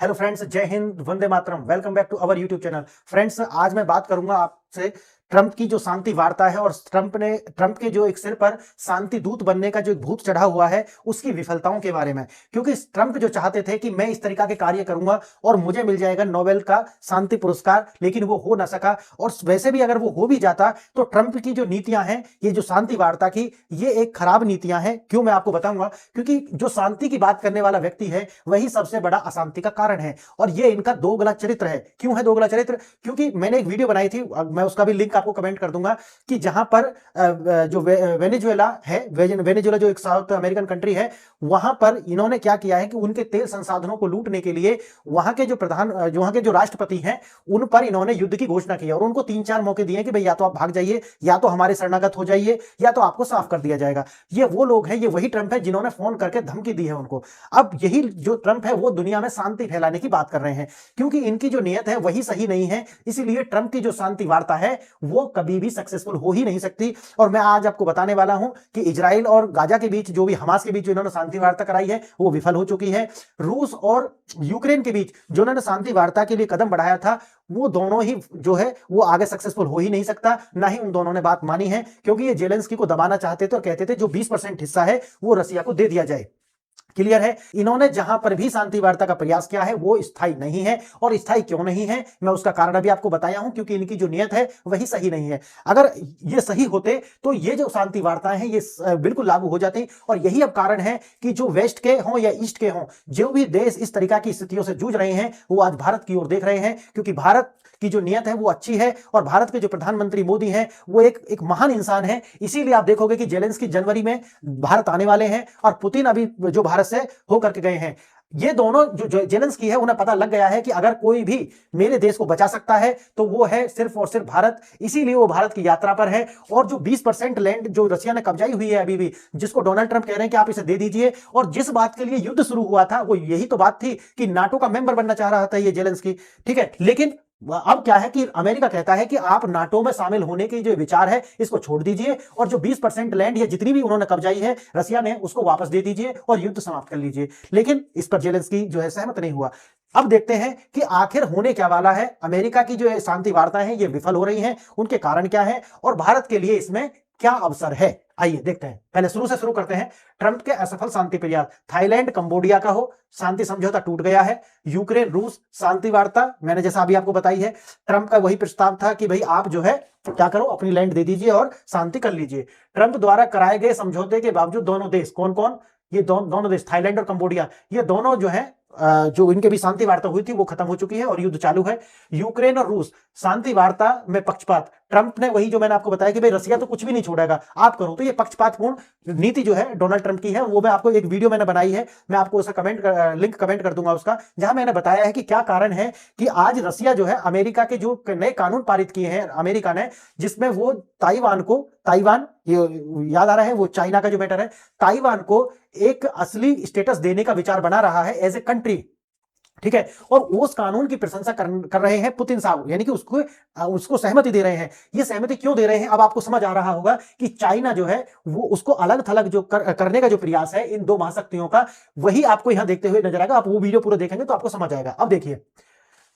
Hello friends, जय हिंद, वंदे मातरम। Welcome back to our YouTube channel. Friends, आज मैं बात करूंगा आपसे ट्रंप की जो शांति वार्ता है और ट्रंप के जो एक सिर पर शांति दूत बनने का जो एक भूत चढ़ा हुआ है उसकी विफलताओं के बारे में। क्योंकि ट्रंप जो चाहते थे कि मैं इस तरीका के कार्य करूंगा और मुझे मिल जाएगा नोबेल का शांति पुरस्कार, लेकिन वो हो ना सका। और वैसे भी अगर वो हो भी जाता तो ट्रंप की जो नीतियां हैं, ये जो शांति वार्ता की, ये एक खराब नीतियां हैं। क्यों, मैं आपको बताऊंगा। क्योंकि जो शांति की बात करने वाला व्यक्ति है वही सबसे बड़ा अशांति का कारण है और ये इनका दोगला चरित्र है। क्यों है दोगला चरित्र? क्योंकि मैंने एक वीडियो बनाई थी, मैं उसका भी लिंक आपको कमेंट कर दूंगा, कि जहां पर जो वेनेजुएला है, वेनेजुएला जो एक साउथ अमेरिकन कंट्री है, वहां पर इन्होंने क्या किया है कि उनके तेल संसाधनों को लूटने के लिए वहां के जो राष्ट्रपति हैं उन पर इन्होंने युद्ध की घोषणा की और उनको 3-4 मौके दिए कि भाई या तो आप भाग जाइए, या तो हमारे शरणागत हो जाइए, या तो आपको साफ कर दिया जाएगा। ये वो लोग हैं, ये वही ट्रंप है जिन्होंने फोन करके धमकी दी है उनको। अब यही जो ट्रंप है वो दुनिया में शांति फैलाने की बात कर रहे हैं, क्योंकि इनकी जो नीयत है वही सही नहीं है। इसीलिए ट्रंप की जो शांति वार्ता है वो कभी भी सक्सेसफुल हो ही नहीं सकती। और मैं आज आपको बताने वाला हूं कि इजराइल और गाजा के बीच, जो भी हमास के बीच जो इन्होंने शांति वार्ता कराई है वो विफल हो चुकी है। रूस और यूक्रेन के बीच जो उन्होंने शांति वार्ता के लिए कदम बढ़ाया था, वो दोनों ही जो है वो आगे सक्सेसफुल हो ही नहीं सकता। ना ही उन दोनों ने बात मानी है, क्योंकि ये जेलेंस्की को दबाना चाहते थे और कहते थे जो 20% हिस्सा है वो रसिया को दे दिया जाए। क्लियर है? इन्होंने जहां पर भी शांति वार्ता का प्रयास किया है वो स्थायी नहीं है। और स्थायी क्यों नहीं है, मैं उसका कारण अभी आपको बताया हूं, क्योंकि इनकी जो नियत है वही सही नहीं है। अगर ये सही होते तो ये जो शांति वार्ताएं हैं ये बिल्कुल लागू हो जाती। और यही अब कारण है कि जो वेस्ट के हों या ईस्ट के हों, जो भी देश इस तरीका की स्थितियों से जूझ रहे हैं वो आज भारत की ओर देख रहे हैं, क्योंकि भारत की जो नियत है वो अच्छी है और भारत के जो प्रधानमंत्री मोदी हैं वो एक महान इंसान है। इसीलिए आप देखोगे कि जेलेंस्की जनवरी में भारत आने वाले हैं और पुतिन अभी जो भारत से होकर के गए हैं। ये दोनों जो जेलेंस्की है, उन्हें पता लग गया है कि अगर कोई भी मेरे देश को बचा सकता है तो वो है सिर्फ और सिर्फ भारत। इसीलिए वो भारत की यात्रा पर है। और जो 20% लैंड जो रशिया ने कब्जाई हुई है अभी भी, जिसको डोनाल्ड ट्रंप कह रहे हैं कि आप इसे दे दीजिए, और जिस बात के लिए युद्ध शुरू हुआ था वो यही तो बात थी कि नाटो का मेंबर बनना चाह रहा था ये जेलेंस्की। ठीक है, लेकिन अब क्या है कि अमेरिका कहता है कि आप नाटो में शामिल होने के जो विचार है इसको छोड़ दीजिए और जो 20% लैंड या जितनी भी उन्होंने कब्जाई है रसिया ने, उसको वापस दे दीजिए और युद्ध समाप्त कर लीजिए। लेकिन इस पर जेलेंस्की जो है सहमत नहीं हुआ। अब देखते हैं कि आखिर होने क्या वाला है। अमेरिका की जो शांति वार्ताएं हैं ये विफल हो रही हैं, उनके कारण क्या है और भारत के लिए इसमें क्या अवसर है, आइए देखते हैं। पहले शुरू से शुरू करते हैं। ट्रंप के असफल शांति प्रयास, थाईलैंड कंबोडिया का हो, शांति समझौता टूट गया है। यूक्रेन रूस शांति वार्ता, मैंने जैसा अभी आपको बताई है, ट्रंप का वही प्रस्ताव था कि भाई आप जो है क्या करो, अपनी लैंड दे दीजिए और शांति कर लीजिए। ट्रंप द्वारा कराए गए समझौते के बावजूद दोनों देश, कौन कौन? ये दोनों देश, थाईलैंड और कंबोडिया, ये दोनों जो है जो इनके भी शांति वार्ता हुई थी वो खत्म हो चुकी है और युद्ध चालू है। यूक्रेन और रूस शांति वार्ता में पक्षपात, ट्रंप ने वही जो मैंने आपको बताया कि भाई रसिया तो कुछ भी नहीं छोड़ेगा, आप करो। तो ये पक्षपातपूर्ण नीति जो है डोनाल्ड ट्रंप की है, वो मैं आपको एक वीडियो मैंने बनाई है, मैं आपको उसका लिंक कमेंट कर दूंगा उसका, जहां मैंने बताया है कि क्या कारण है कि आज रसिया जो है अमेरिका के जो नए कानून पारित किए हैं अमेरिका ने, जिसमें वो ताइवान ये याद आ रहा है, वो चाइना का जो मैटर है, ताइवान को एक असली स्टेटस देने का विचार बना रहा है एज ए कंट्री। ठीक है, और उस कानून की प्रशंसा कर रहे हैं पुतिन साहब, यानी कि उसको सहमति दे रहे हैं। ये सहमति क्यों दे रहे हैं अब आपको समझ आ रहा होगा कि चाइना जो है वो उसको अलग थलग जो करने का जो प्रयास है इन दो महाशक्तियों का, वही आपको यहां देखते हुए नजर आएगा। आप वो वीडियो पूरा देखेंगे तो आपको समझ आएगा। अब देखिए,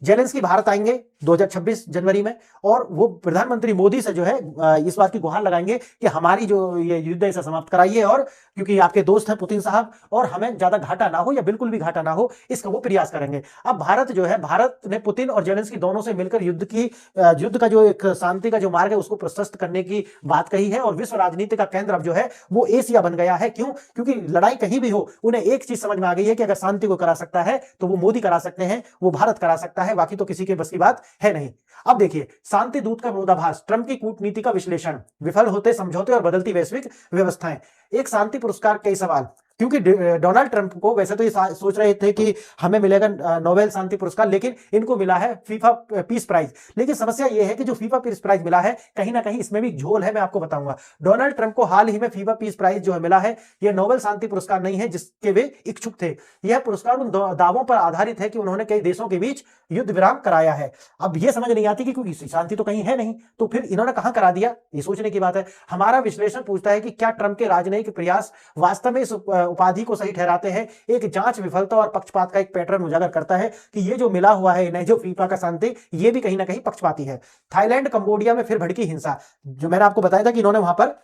जेलेंस्की भारत आएंगे 2026 जनवरी में और वो प्रधानमंत्री मोदी से जो है इस बात की गुहार लगाएंगे कि हमारी जो ये युद्ध इसे समाप्त कराइए, और क्योंकि आपके दोस्त हैं पुतिन साहब और हमें ज्यादा घाटा ना हो या बिल्कुल भी घाटा ना हो, इसका वो प्रयास करेंगे। अब भारत जो है, भारत ने पुतिन और जेलेंस्की दोनों से मिलकर युद्ध का जो एक शांति का जो मार्ग है उसको प्रशस्त करने की बात कही है। और विश्व राजनीति का केंद्र अब जो है वो एशिया बन गया है। क्यों? क्योंकि लड़ाई कहीं भी हो, उन्हें एक चीज समझ में आ गई है कि अगर शांति को करा सकता है तो वो मोदी करा सकते हैं, वो भारत करा सकता है, बाकी तो किसी के बस की बात है नहीं। अब देखिए, शांति दूत का विरोधाभास, ट्रंप की कूटनीति का विश्लेषण, विफल होते समझौते और बदलती वैश्विक व्यवस्थाएं, एक शांति पुरस्कार, कई सवाल। क्योंकि डोनाल्ड ट्रंप को वैसे तो ये सोच रहे थे कि हमें मिलेगा नोबेल शांति पुरस्कार, लेकिन इनको मिला है फीफा पीस प्राइज। लेकिन समस्या ये है कि जो फीफा पीस प्राइज मिला है, कहीं ना कहीं इसमें भी झोल है, मैं आपको बताऊंगा। डोनाल्ड ट्रंप को हाल ही में फीफा पीस प्राइज जो है मिला है, यह नोबेल शांति पुरस्कार नहीं है जिसके वे इच्छुक थे। यह पुरस्कार उन दावों पर आधारित है कि उन्होंने कई देशों के बीच युद्ध विराम कराया है। अब यह समझ नहीं आती कि क्योंकि शांति तो कहीं है नहीं, तो फिर इन्होंने कहां करा दिया, ये सोचने की बात है। हमारा विश्लेषण पूछता है कि क्या ट्रंप के राजनयिक प्रयास वास्तव में इस उपाधि को सही ठहराते हैं। एक जांच विफलता और पक्षपात का एक पैटर्न उजागर करता है कि ये जो मिला हुआ है इन्हें, जो फीफा का शांति, ये भी कहीं ना कहीं पक्षपाती है। थाईलैंड कंबोडिया में फिर भड़की हिंसा। जो मैंने आपको बताया था कि इन्होंने वहां पर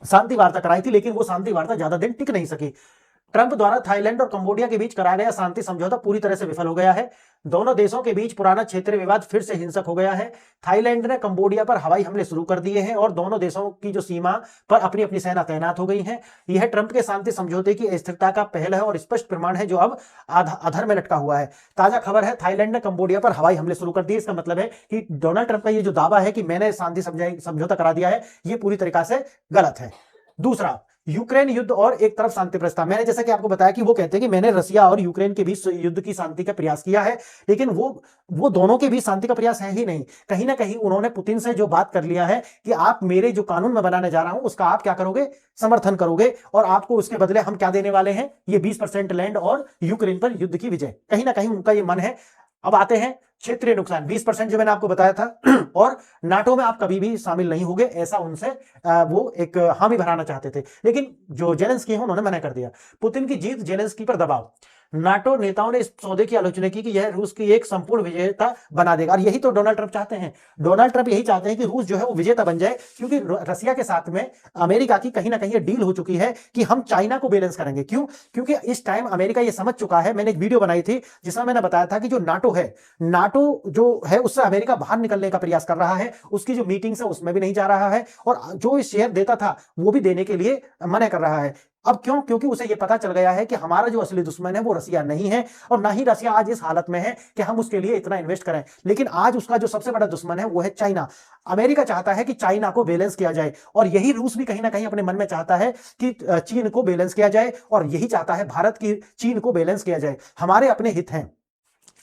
शांति वार्ता कराई थी, लेकिन वो शांति वार्ता ज्यादा दिन टिक नहीं सकी। ट्रंप द्वारा थाईलैंड और कंबोडिया के बीच कराया गया शांति समझौता पूरी तरह से विफल हो गया है। दोनों देशों के बीच पुराना क्षेत्रीय विवाद फिर से हिंसक हो गया है। थाईलैंड ने कंबोडिया पर हवाई हमले शुरू कर दिए हैं और दोनों देशों की जो सीमा पर अपनी अपनी सेना तैनात हो गई है। यह ट्रंप के शांति समझौते की अस्थिरता का पहला है और स्पष्ट प्रमाण है जो अब अधर में लटका हुआ है। ताजा खबर है, थाईलैंड ने कंबोडिया पर हवाई हमले शुरू कर दिए। इसका मतलब है कि डोनाल्ड ट्रंप का ये जो दावा है कि मैंने शांति समझौता करा दिया है, ये पूरी तरीका से गलत है। दूसरा, यूक्रेन युद्ध और एक तरफ शांति प्रस्ताव। मैंने जैसा कि आपको बताया कि वो कहते हैं कि मैंने रसिया और यूक्रेन के बीच युद्ध की शांति का प्रयास किया है, लेकिन वो दोनों के बीच शांति का प्रयास है ही नहीं। कहीं ना कहीं उन्होंने पुतिन से जो बात कर लिया है कि आप मेरे जो कानून में बनाने जा रहा हूं उसका आप क्या करोगे, समर्थन करोगे, और आपको उसके बदले हम क्या देने वाले हैं, ये 20% लैंड और यूक्रेन पर युद्ध की विजय। कहीं ना कहीं उनका ये मन है। अब आते हैं क्षेत्रीय नुकसान, 20% जो मैंने आपको बताया था और नाटो में आप कभी भी शामिल नहीं होंगे, ऐसा उनसे वो एक हामी भराना चाहते थे, लेकिन जो जेलेंस्की है उन्होंने मना कर दिया। पुतिन की जीत, जेलेंस्की पर दबाव। नाटो नेताओं ने इस सौदे की आलोचना की कि यह रूस की एक संपूर्ण विजेता बना देगा, और यही तो डोनाल्ड ट्रंप चाहते हैं। डोनाल्ड ट्रंप यही चाहते हैं कि रूस जो है वो विजेता बन जाए, क्योंकि रसिया के साथ में अमेरिका की कहीं ना कहीं डील हो चुकी है कि हम चाइना को बैलेंस करेंगे। क्यों? क्योंकि इस टाइम अमेरिका ये समझ चुका है। मैंने एक वीडियो बनाई थी जिसमें मैंने बताया था कि जो नाटो है, नाटो जो है उससे अमेरिका बाहर निकलने का प्रयास कर रहा है, उसकी जो मीटिंग्स है उसमें भी नहीं जा रहा है, और जो शेयर देता था वो भी देने के लिए मना कर रहा है। अब क्यों? क्योंकि उसे यह पता चल गया है कि हमारा जो असली दुश्मन है वो रसिया नहीं है, और ना ही रसिया आज इस हालत में है कि हम उसके लिए इतना इन्वेस्ट करें। लेकिन आज उसका जो सबसे बड़ा दुश्मन है वो है चाइना। अमेरिका चाहता है कि चाइना को बैलेंस किया जाए, और यही रूस भी कहीं ना कहीं अपने मन में चाहता है कि चीन को बैलेंस किया जाए, और यही चाहता है भारत की चीन को बैलेंस किया जाए। हमारे अपने हित हैं।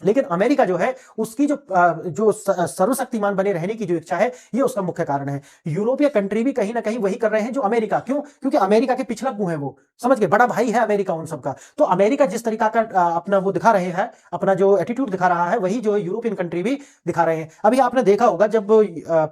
लेकिन अमेरिका जो है उसकी जो सर्वशक्तिमान बने रहने की जो इच्छा है, ये उसका मुख्य कारण है। यूरोपीय कंट्री भी कहीं ना कहीं वही कर रहे हैं जो अमेरिका। क्यों? क्योंकि अमेरिका के पिछला मुंह है, वो समझ गए, बड़ा भाई है अमेरिका उन सबका। तो अमेरिका जिस तरीका का अपना वो दिखा रहे हैं, अपना जो एटीट्यूड दिखा रहा है, वही जो यूरोपियन कंट्री भी दिखा रहे हैं। अभी आपने देखा होगा जब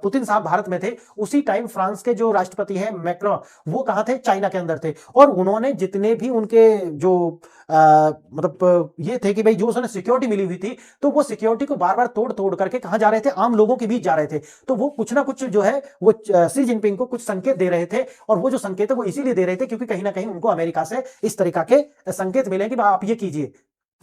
पुतिन साहब भारत में थे, उसी टाइम फ्रांस के जो राष्ट्रपति हैं मैक्रोन, वो कहां थे? चाइना के अंदर थे। और उन्होंने जितने भी उनके जो मतलब ये थे कि भाई जो उसने सिक्योरिटी मिली हुई थी, तो वो सिक्योरिटी को बार बार तोड़ तोड़ करके कहां जा रहे थे? आम लोगों के बीच जा रहे थे। तो वो कुछ ना कुछ जो है वो शी जिनपिंग को कुछ संकेत दे रहे थे, और वो जो संकेत है वो इसीलिए दे रहे थे क्योंकि कहीं ना कहीं उनको अमेरिका से इस तरीका के संकेत मिले कि आप ये कीजिए।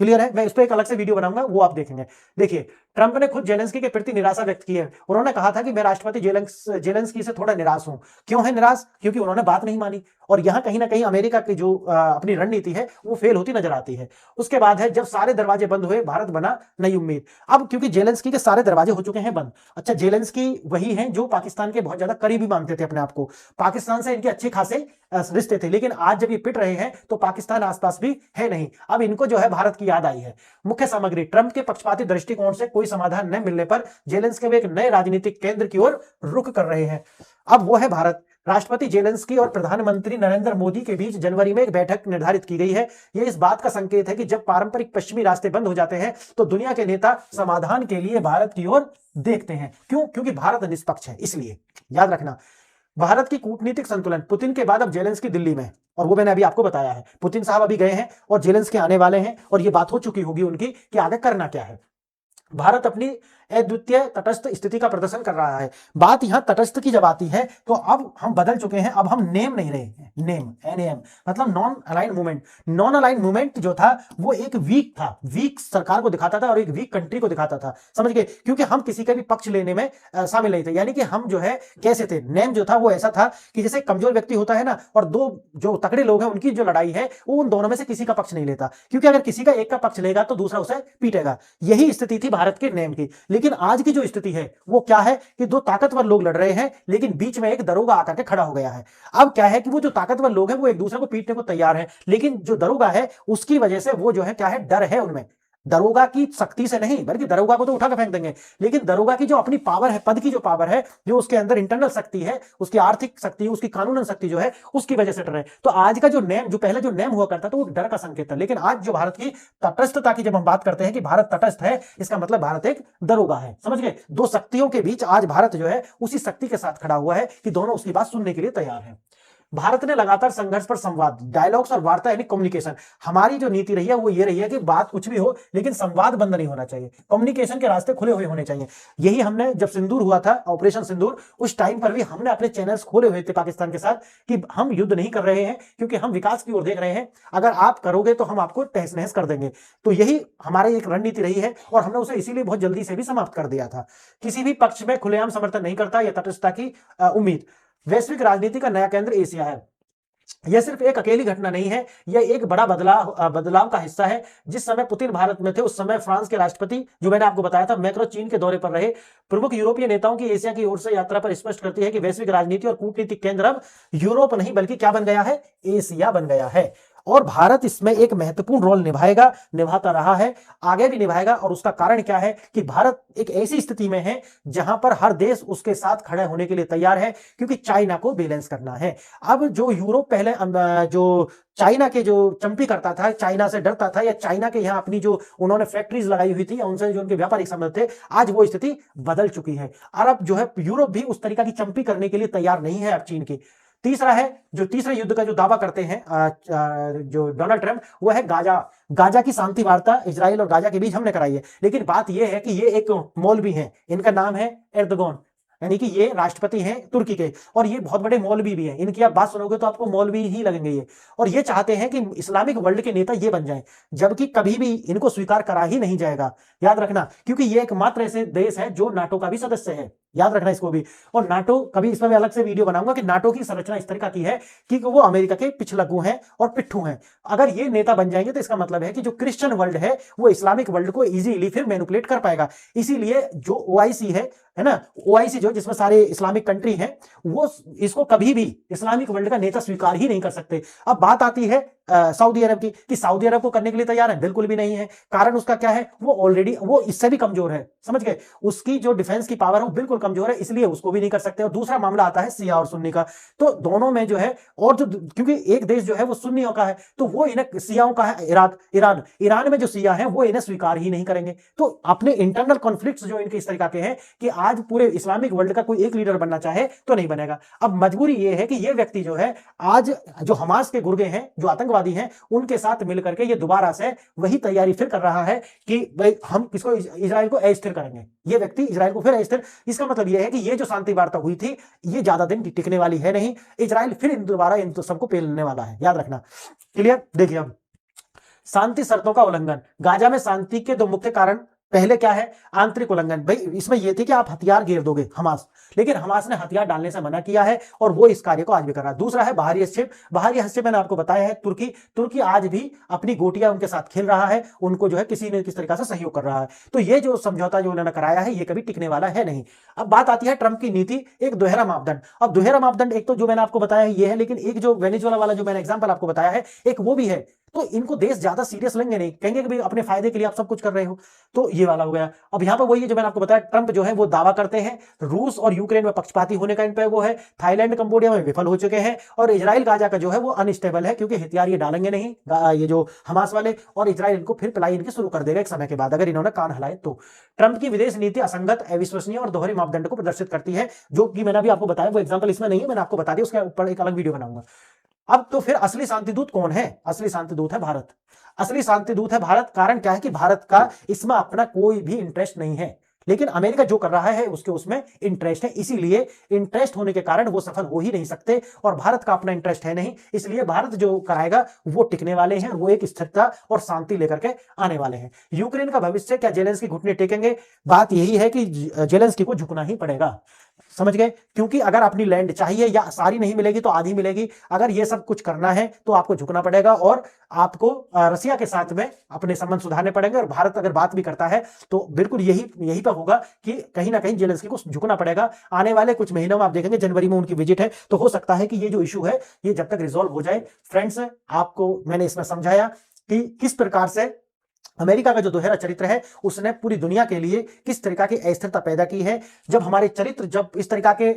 क्लियर है? मैं इस पर एक अलग से वीडियो बनाऊंगा, वो आप देखेंगे। देखिए, ट्रंप ने खुद जेलेंस्की के प्रति निराशा व्यक्त की है। उन्होंने कहा था कि मैं राष्ट्रपति जेलेंस्की से थोड़ा निराश हूं। क्यों है निराश? क्योंकि उन्होंने बात नहीं मानी, और यहां कहीं ना कहीं अमेरिका की जो अपनी रणनीति है वो फेल होती नजर आती है। उसके बाद है, जब सारे दरवाजे बंद हुए भारत बना नई उम्मीद। अब क्योंकि जेलेंस्की के सारे दरवाजे हो चुके हैं बंद। अच्छा, जेलेंस्की वही हैं जो पाकिस्तान के बहुत ज्यादा करीबी मानते थे अपने आप को, पाकिस्तान से इनके अच्छे खासे रिश्ते थे, लेकिन आज जब ये पिट रहे हैं तो पाकिस्तान आसपास भी है नहीं। अब इनको जो है भारत की याद आई है। मुख्य सामग्री, ट्रंप के पक्षपाती दृष्टिकोण से कोई समाधान न मिलने पर जेलेंस्की एक नए राजनीतिक केंद्र की ओर रुख कर रहे हैं। अब वो है भारत। राष्ट्रपति जेलेंस्की और प्रधानमंत्री नरेंद्र मोदी के बीच जनवरी में एक बैठक निर्धारित की गई है। यह इस बात का संकेत है कि जब पारंपरिक पश्चिमी रास्ते बंद हो जाते हैं तो दुनिया के नेता समाधान के लिए भारत की ओर देखते हैं। क्यों? क्योंकि भारत निष्पक्ष है, इसलिए याद रखना। भारत की कूटनीतिक संतुलन, पुतिन के बाद अब जेलेंस्की दिल्ली में, और वो मैंने अभी आपको बताया है। पुतिन साहब अभी गए हैं और जेलेंस्की आने वाले हैं, और ये बात हो चुकी होगी उनकी कि आगे करना क्या है। भारत अपनी अद्वितीय तटस्थ स्थिति का प्रदर्शन कर रहा है। बात यहां तटस्थ की जब आती है तो अब हम बदल चुके हैं। अब हम नेम नहीं रहे हैं। नेम, NAM मतलब non align movement. Non align movement जो था वो एक वीक था, वीक सरकार को दिखाता था और एक वीक कंट्री को दिखाता था, समझ गए? क्योंकि हम किसी का भी पक्ष लेने में शामिल नहीं थे। यानी कि हम जो है कैसे थे, नेम जो था वो ऐसा था कि जैसे कमजोर व्यक्ति होता है ना, और दो जो तगड़े लोग हैं उनकी जो लड़ाई है वो उन दोनों में से किसी का पक्ष नहीं लेता, क्योंकि अगर किसी का एक का पक्ष लेगा तो दूसरा उसे पीटेगा। यही स्थिति थी भारत के नेम की। लेकिन आज की जो स्थिति है वो क्या है कि दो ताकतवर लोग लड़ रहे हैं, लेकिन बीच में एक दरोगा आकर के खड़ा हो गया है। अब क्या है कि वो जो ताकतवर लोग हैं वो एक दूसरे को पीटने को तैयार हैं, लेकिन जो दरोगा है उसकी वजह से वो जो है क्या है, डर है उनमें। दरोगा की शक्ति से नहीं, बल्कि दरोगा को तो उठा के फेंक देंगे, लेकिन दरोगा की जो अपनी पावर है, पद की जो पावर है, जो उसके अंदर इंटरनल शक्ति है, उसकी आर्थिक शक्ति, उसकी कानूनन शक्ति जो है, उसकी वजह से डर रहे। तो आज का जो नेम, जो पहले जो नेम हुआ करता था वो डर का संकेत था, लेकिन आज जो भारत की तटस्थता की जब हम बात करते हैं कि भारत तटस्थ है, इसका मतलब भारत एक दरोगा है, समझ गए? दो शक्तियों के बीच आज भारत जो है उसी शक्ति के साथ खड़ा हुआ है कि दोनों उसकी बात सुनने के लिए तैयार है। भारत ने लगातार संघर्ष पर संवाद, डायलॉग्स और वार्ता यानी कम्युनिकेशन, हमारी जो नीति रही है वो ये रही है कि बात कुछ भी हो लेकिन संवाद बंद नहीं होना चाहिए, कम्युनिकेशन के रास्ते खुले हुए होने चाहिए। यही हमने जब सिंदूर हुआ था, ऑपरेशन सिंदूर, उस टाइम पर भी हमने अपने चैनल्स खोले हुए थे पाकिस्तान के साथ कि हम युद्ध नहीं कर रहे हैं क्योंकि हम विकास की ओर देख रहे हैं, अगर आप करोगे तो हम आपको तहस नहस कर देंगे। तो यही हमारी एक रणनीति रही है और हमने उसे इसीलिए बहुत जल्दी से भी समाप्त कर दिया था। किसी भी पक्ष में खुलेआम समर्थन नहीं करता, यह तटस्थता की उम्मीद। वैश्विक राजनीति का नया केंद्र एशिया है। यह सिर्फ एक अकेली घटना नहीं है, यह एक बड़ा बदलाव का हिस्सा है। जिस समय पुतिन भारत में थे उस समय फ्रांस के राष्ट्रपति, जो मैंने आपको बताया था, मैक्रो चीन के दौरे पर रहे। प्रमुख यूरोपीय नेताओं की एशिया की ओर से यात्रा पर स्पष्ट करती है कि वैश्विक राजनीति और कूटनीतिक केंद्र अब यूरोप नहीं बल्कि क्या बन गया है, एशिया बन गया है। और भारत इसमें एक महत्वपूर्ण रोल निभाएगा, निभाता रहा है, आगे भी निभाएगा। और उसका कारण क्या है कि भारत एक ऐसी स्थिति में है जहां पर हर देश उसके साथ खड़े होने के लिए तैयार है, क्योंकि चाइना को बैलेंस करना है। अब जो यूरोप पहले जो चाइना के जो चंपी करता था, चाइना से डरता था, या चाइना के यहाँ अपनी जो उन्होंने फैक्ट्रीज लगाई हुई थी या उनसे जो उनके व्यापारिक संबंध थे, आज वो स्थिति बदल चुकी है। अरब जो है, यूरोप भी उस तरीका की चंपी करने के लिए तैयार नहीं है अब चीन की। तीसरा है, जो तीसरे युद्ध का जो दावा करते हैं जो डोनाल्ड ट्रंप, वो है गाजा की शांति वार्ता इजराइल और गाजा के बीच हमने कराई है। लेकिन बात यह है कि ये एक मौलवी हैं, इनका नाम है एर्दोगन, यानी कि ये राष्ट्रपति हैं तुर्की के, और ये बहुत बड़े मौलवी भी हैं। इनकी आप बात सुनोगे तो आपको मौलवी ही लगेंगे ये। और ये चाहते हैं कि इस्लामिक वर्ल्ड के नेता ये बन जाएं, जबकि कभी भी इनको स्वीकार करा ही नहीं जाएगा, याद रखना। क्योंकि ये एकमात्र ऐसे देश है जो नाटो का भी सदस्य है, याद रखना इसको भी। और नाटो, कभी इसमें मैं अलग से वीडियो बनाऊंगा कि नाटो की संरचना इस तरह की है कि वो अमेरिका के पिछलग्गू हैं और पिट्ठू हैं। अगर ये नेता बन जाएंगे तो इसका मतलब है कि जो क्रिश्चियन वर्ल्ड है वो इस्लामिक वर्ल्ड को इजीली फिर मैनिपुलेट कर पाएगा। इसीलिए जो ओआईसी है ना, ओआईसी जो जिसमें सारे इस्लामिक कंट्री हैं, वो इसको कभी भी इस्लामिक वर्ल्ड का नेता स्वीकार ही नहीं कर सकते। अब बात आती है सऊदी अरब की, कि सऊदी अरब को करने के लिए तैयार है, बिल्कुल भी नहीं है। कारण उसका क्या है, वो ऑलरेडी वो इससे भी कमजोर है, समझ गए। उसकी जो डिफेंस की पावर है वो बिल्कुल कमजोर है, इसलिए उसको भी नहीं कर सकते। और दूसरा मामला आता है शिया और सुन्नी का, तो दोनों में जो है, और जो क्योंकि एक देश जो है वो सुन्नियों का है, तो वो इन्हें शियाओं का है, ईरान में जो शिया है वो इन्हें स्वीकार ही नहीं करेंगे। तो अपने इंटरनल कॉन्फ्लिक्ट जो इनके इस तरीके के हैं कि आज पूरे इस्लामिक वर्ल्ड का कोई एक लीडर बनना चाहे तो नहीं बनेगा। अब मजबूरी ये है कि ये व्यक्ति जो है आज जो हमास के गुर्गे हैं, जो आतंकवादी हैं, उनके साथ मिलकर के ये दोबारा से वही तैयारी फिर कर रहा है कि भाई हम किसको, इजराइल को अस्थिर करेंगे। ये व्यक्ति इजराइल को फिर अस्थिर, इसका मतलब ये है कि ये जो शांति वार्ता हुई थी ये ज्यादा दिन टिकने वाली है नहीं। इजराइल फिर दोबारा इन सबको पेलने वाला है, याद रखना। क्लियर। देखिए अब शांति शर्तों का उल्लंघन, गाजा में शांति के दो मुख्य कारण, पहले क्या है, आंतरिक उल्लंघन। भाई इसमें यह थी कि आप हथियार घेर दोगे हमास, लेकिन हमास ने हथियार डालने से मना किया है और वो इस कार्य को आज भी कर रहा है। दूसरा है बाहरी हस्तक्षेप। बाहरी हस्तक्षेप मैंने आपको बताया है, तुर्की आज भी अपनी गोटियां उनके साथ खेल रहा है, उनको जो है किसी न किसी तरीके से सहयोग कर रहा है। तो ये जो समझौता जो उन्होंने कराया है ये कभी टिकने वाला है नहीं। अब बात आती है ट्रंप की नीति, एक दोहरा मापदंड। अब दोहरा मापदंड एक तो जो मैंने आपको बताया ये है, लेकिन एक जो वेनेजुएला वाला जो मैंने एग्जांपल आपको बताया है, एक वो भी है। तो इनको देश ज्यादा सीरियस लेंगे नहीं, कहेंगे कि भाई अपने फायदे के लिए आप सब कुछ कर रहे हो। तो ये वाला हो गया। अब यहां पर वही जो मैंने आपको बताया, ट्रंप जो है वो दावा करते हैं रूस और यूक्रेन में पक्षपाती होने का इन पे वो है, थाईलैंड कंबोडिया में विफल हो चुके हैं, और इजराइल गाजा का जो है वो अनस्टेबल है, क्योंकि हथियार ये डालेंगे नहीं ये जो हमास वाले, और इजराइल इनको फिर पिलाई इनकी शुरू कर देगा एक समय के बाद, अगर इन्होंने कान हलाए तो। ट्रंप की विदेश नीति असंगत, अविश्वसनीय और दोहरे मापदंड को प्रदर्शित करती है, जो कि मैंने अभी आपको बताया, वो एग्जाम्पल इसमें नहीं है, मैंने आपको बता दिया, उसके ऊपर एक अलग वीडियो बनाऊंगा। अब तो फिर असली शांति दूत कौन है? असली शांति दूत है भारत। असली शांति दूत है भारत। कारण क्या है कि भारत का इसमें अपना कोई भी इंटरेस्ट नहीं है, लेकिन अमेरिका जो कर रहा है उसके उसमें इंटरेस्ट है, इसीलिए इंटरेस्ट होने के कारण वो सफल हो ही नहीं सकते, और भारत का अपना इंटरेस्ट है नहीं, इसलिए भारत जो कराएगा वो टिकने वाले हैं, वो एक स्थिरता और शांति लेकर के आने वाले हैं। यूक्रेन का भविष्य, क्या जेलेंस्की घुटने टेकेंगे? बात यही है कि जेलेंस्की को झुकना ही पड़ेगा, समझ गए। क्योंकि अगर अपनी लैंड चाहिए, या सारी नहीं मिलेगी तो आधी मिलेगी, अगर ये सब कुछ करना है तो आपको झुकना पड़ेगा, और आपको रसिया के साथ में अपने संबंध सुधारने पड़ेंगे। और भारत अगर बात भी करता है तो बिल्कुल यही पर होगा कि कहीं ना कहीं जेलेंस्की को झुकना पड़ेगा। आने वाले कुछ महीनों में आप देखेंगे, जनवरी में उनकी विजिट है, तो हो सकता है कि ये जो इशू है ये जब तक रिजॉल्व हो जाए। फ्रेंड्स, आपको मैंने इसमें समझाया कि किस प्रकार से अमेरिका का जो दोहरा चरित्र है उसने पूरी दुनिया के लिए किस तरीका की अस्थिरता पैदा की है। जब हमारे चरित्र जब इस तरीका के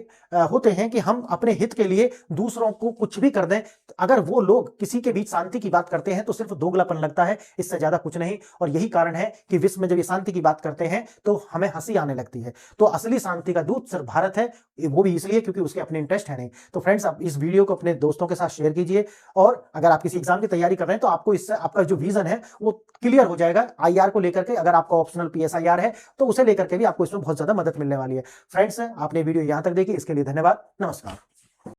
होते हैं कि हम अपने हित के लिए दूसरों को कुछ भी कर दें, अगर वो लोग किसी के बीच शांति की बात करते हैं तो सिर्फ दोगलापन लगता है, इससे ज्यादा कुछ नहीं। और यही कारण है कि विश्व में जब ये शांति की बात करते हैं तो हमें हंसी आने लगती है। तो असली शांति का दूत सिर्फ भारत है, वो भी इसलिए क्योंकि उसके अपने इंटरेस्ट है नहीं। तो फ्रेंड्स, आप इस वीडियो को अपने दोस्तों के साथ शेयर कीजिए, और अगर आप किसी एग्जाम की तैयारी कर रहे हैं तो आपको इससे आपका जो विजन है वो क्लियर हो जाएगा। आईआर को लेकर के, अगर आपका ऑप्शनल पीएसआईआर है तो उसे लेकर के भी आपको इसमें बहुत ज्यादा मदद मिलने वाली है। फ्रेंड्स, आपने वीडियो यहां तक देखी, इसके लिए धन्यवाद। नमस्कार।